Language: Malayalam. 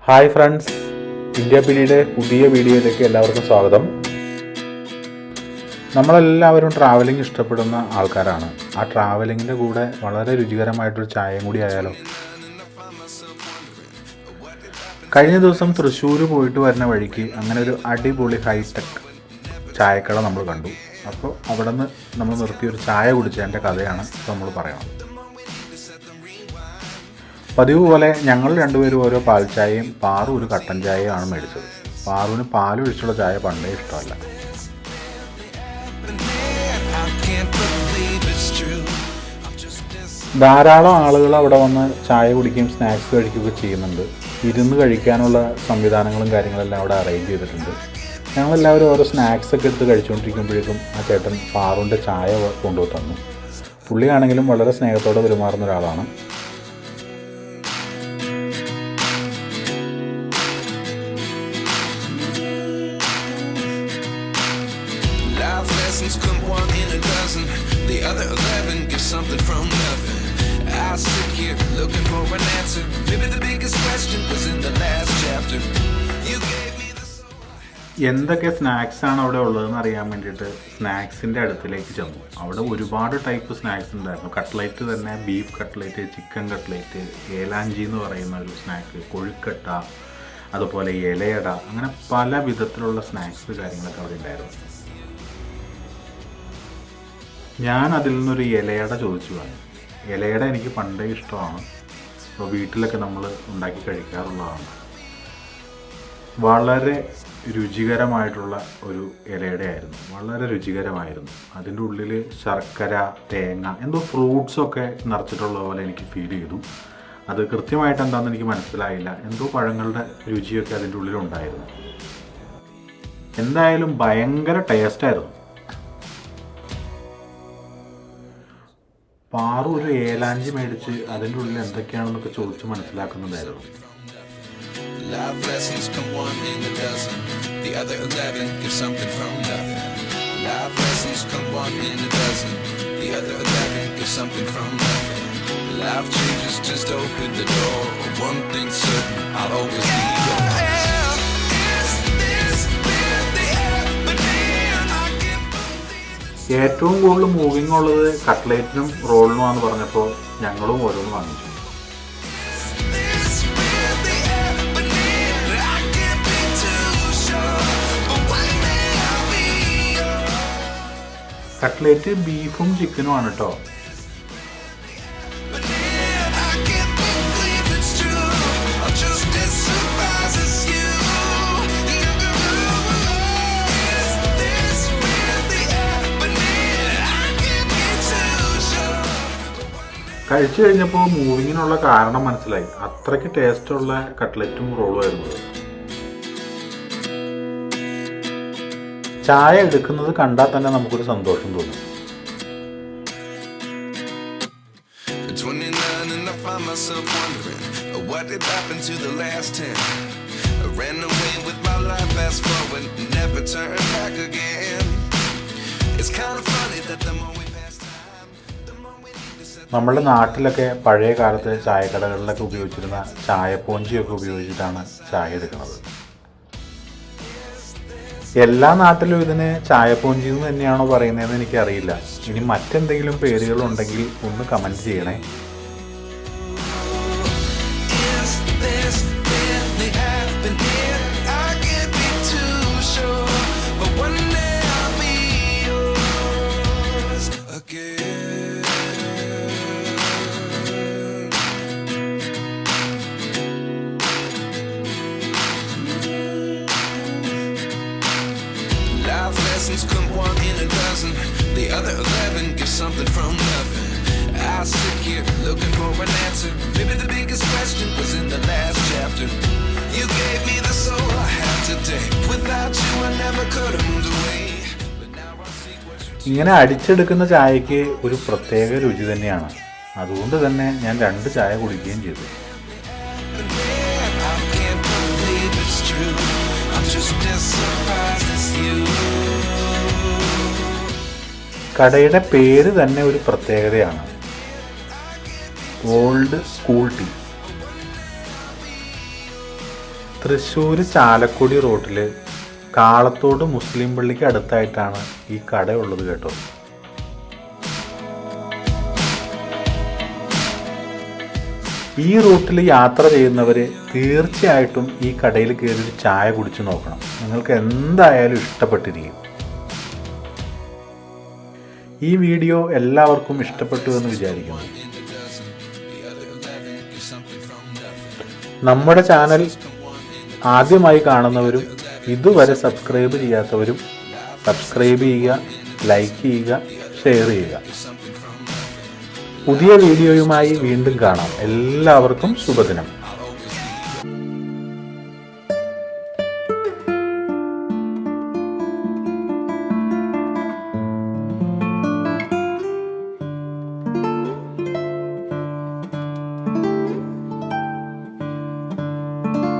ഹായ് ഫ്രണ്ട്സ്, ഇന്ത്യാപീഡിയയുടെ പുതിയ വീഡിയോയിലേക്ക് എല്ലാവർക്കും സ്വാഗതം. നമ്മളെല്ലാവരും ട്രാവലിംഗ് ഇഷ്ടപ്പെടുന്ന ആൾക്കാരാണ്. ആ ട്രാവലിങ്ങിൻ്റെ കൂടെ വളരെ രുചികരമായിട്ടൊരു ചായയും കൂടി ആയാലോ. കഴിഞ്ഞ ദിവസം തൃശ്ശൂർ പോയിട്ട് വരുന്ന വഴിക്ക് അങ്ങനെ ഒരു അടിപൊളി ഹൈടെക് ചായക്കട നമ്മൾ കണ്ടു. അപ്പോൾ അവിടെ നിന്ന് നമ്മൾ നിർത്തിയൊരു ചായ കുടിച്ചതിൻ്റെ കഥയാണ് നമ്മൾ പറയണം. പതിവ് പോലെ ഞങ്ങൾ രണ്ടുപേരും ഓരോ പാൽ ചായയും പാറു ഒരു കട്ടൻ ചായയാണ് മേടിച്ചത്. പാറുവിന് പാൽ ഒഴിച്ചുള്ള ചായ പണ്ടേ ഇഷ്ടമല്ല. ധാരാളം ആളുകൾ അവിടെ വന്ന് ചായ കുടിക്കുകയും സ്നാക്സ് കഴിക്കുകയൊക്കെ ചെയ്യുന്നുണ്ട്. ഇരുന്ന് കഴിക്കാനുള്ള സംവിധാനങ്ങളും കാര്യങ്ങളെല്ലാം അവിടെ അറേഞ്ച് ചെയ്തിട്ടുണ്ട്. ഞങ്ങളെല്ലാവരും ഓരോ സ്നാക്സൊക്കെ എടുത്ത് കഴിച്ചുകൊണ്ടിരിക്കുമ്പോഴേക്കും ആ ചേട്ടൻ പാറുവിൻ്റെ ചായ കൊണ്ടുപോയി തന്നു. പുള്ളിയാണെങ്കിലും വളരെ സ്നേഹത്തോടെ പെരുമാറുന്ന ഒരാളാണ്. Come one in a dozen, the other 11 give something from nothing. I sit here looking for an answer. Maybe the biggest question was in the last chapter. You gave me the soul. എന്തൊക്കെ സ്നാക്സാണ് അവിടെ ഉള്ളതെന്ന് അറിയാൻ വേണ്ടിയിട്ട് സ്നാക്സിൻ്റെ അടുത്തിലേക്ക് ചെന്നു. അവിടെ ഒരുപാട് ടൈപ്പ് സ്നാക്സ് ഉണ്ടായിരുന്നു. കട്ട്ലൈറ്റ് തന്നെ, ബീഫ് കട്ട്ലൈറ്റ്, ചിക്കൻ കട്ട്ലൈറ്റ്, ഏലാഞ്ചി എന്ന് പറയുന്ന ഒരു സ്നാക്ക്, കൊഴുക്കട്ട, അതുപോലെ ഇലയട, അങ്ങനെ പല വിധത്തിലുള്ള സ്നാക്സ് കാര്യങ്ങളൊക്കെ അവിടെ ഉണ്ടായിരുന്നു. ഞാൻ അതിൽ നിന്നൊരു ഇലയട ചോദിച്ചു വാങ്ങി. ഇലയട എനിക്ക് പണ്ടേ ഇഷ്ടമാണ്. അപ്പോൾ വീട്ടിലൊക്കെ നമ്മൾ ഉണ്ടാക്കി കഴിക്കാറുള്ളതാണ്. വളരെ രുചികരമായിട്ടുള്ള ഒരു ഇലയടയായിരുന്നു. വളരെ രുചികരമായിരുന്നു. അതിൻ്റെ ഉള്ളിൽ ശർക്കര, തേങ്ങ, എന്തോ ഫ്രൂട്ട്സൊക്കെ നിറച്ചിട്ടുള്ള പോലെ എനിക്ക് ഫീൽ ചെയ്തു. അത് കൃത്യമായിട്ട് എന്താണെന്ന് എനിക്ക് മനസ്സിലായില്ല. എന്തോ പഴങ്ങളുടെ രുചിയൊക്കെ അതിൻ്റെ ഉള്ളിലുണ്ടായിരുന്നു. എന്തായാലും ഭയങ്കര ടേസ്റ്റായിരുന്നു. പാറു ഒരു ഏലാഞ്ചി മേടിച്ച് അതിൻ്റെ ഉള്ളിൽ എന്തൊക്കെയാണെന്നൊക്കെ ചോദിച്ച് മനസ്സിലാക്കുന്നുണ്ടായിരുന്നു. ഏറ്റവും കൂടുതൽ മൂവിങ് ഉള്ളത് കട്ട്ലേറ്റിനും റോളിനുമാണെന്ന് പറഞ്ഞപ്പോൾ ഞങ്ങളും ഓരോന്ന് വാങ്ങിച്ചു. കട്ട്ലേറ്റ് ബീഫും ചിക്കനുമാണ് കേട്ടോ. കഴിച്ചു കഴിഞ്ഞപ്പോൾ മൂവിങ്ങിനുള്ള കാരണം മനസ്സിലായി. അത്രയ്ക്ക് ടേസ്റ്റുള്ള കട്ട്ലറ്റും റോളും ആയിരുന്നു. ചായ എടുക്കുന്നത് കണ്ടാൽ തന്നെ നമുക്കൊരു സന്തോഷം തോന്നും. നമ്മുടെ നാട്ടിലൊക്കെ പഴയ കാലത്ത് ചായക്കടകളിലൊക്കെ ഉപയോഗിച്ചിരുന്ന ചായപ്പോഞ്ചിയൊക്കെ ഉപയോഗിച്ചിട്ടാണ് ചായ എടുക്കുന്നത്. എല്ലാ നാട്ടിലും ഇതിന് ചായപ്പോഞ്ചി എന്ന് തന്നെയാണോ പറയുന്നതെന്ന് എനിക്കറിയില്ല. ഇനി മറ്റെന്തെങ്കിലും പേരുകളുണ്ടെങ്കിൽ ഒന്ന് കമൻറ്റ് ചെയ്യണേ. Come one in a dozen, the other 11 give something from nothing. I sit here looking for an answer. Maybe the biggest question was in the last chapter. You gave me the soul I have today. Without you I never could have moved away. But now I see what you do. ഇങ്ങനെ അടിച്ചെടുക്കുന്ന ചായക്ക് ഒരു പ്രത്യേക രുചി തന്നെയാണ്. അതുകൊണ്ട് തന്നെ ഞാൻ 2 ചായ കുടിക്കുകയും ചെയ്തു. I can't believe it's true. I'm just as surprised as you. കടയുടെ പേര് തന്നെ ഒരു പ്രത്യേകതയാണ്. Old school tea. Thrissur Chalakudy റോട്ടിൽ കാളത്തോട് മുസ്ലിം പള്ളിക്ക് അടുത്തായിട്ടാണ് ഈ കടയുള്ളത് കേട്ടോ. ഈ റൂട്ടിൽ യാത്ര ചെയ്യുന്നവർ തീർച്ചയായിട്ടും ഈ കടയിൽ കയറി ഒരു ചായ കുടിച്ചു നോക്കണം. നിങ്ങൾക്ക് എന്തായാലും ഇഷ്ടപ്പെട്ടിരിക്കും. ഈ വീഡിയോ എല്ലാവർക്കും ഇഷ്ടപ്പെട്ടു എന്ന് വിചാരിക്കുന്നു. നമ്മുടെ ചാനൽ ആദ്യമായി കാണുന്നവരും ഇതുവരെ സബ്സ്ക്രൈബ് ചെയ്യാത്തവരും സബ്സ്ക്രൈബ് ചെയ്യുക, ലൈക്ക് ചെയ്യുക, ഷെയർ ചെയ്യുക. പുതിയ വീഡിയോയുമായി വീണ്ടും കാണാം. എല്ലാവർക്കും ശുഭദിനം.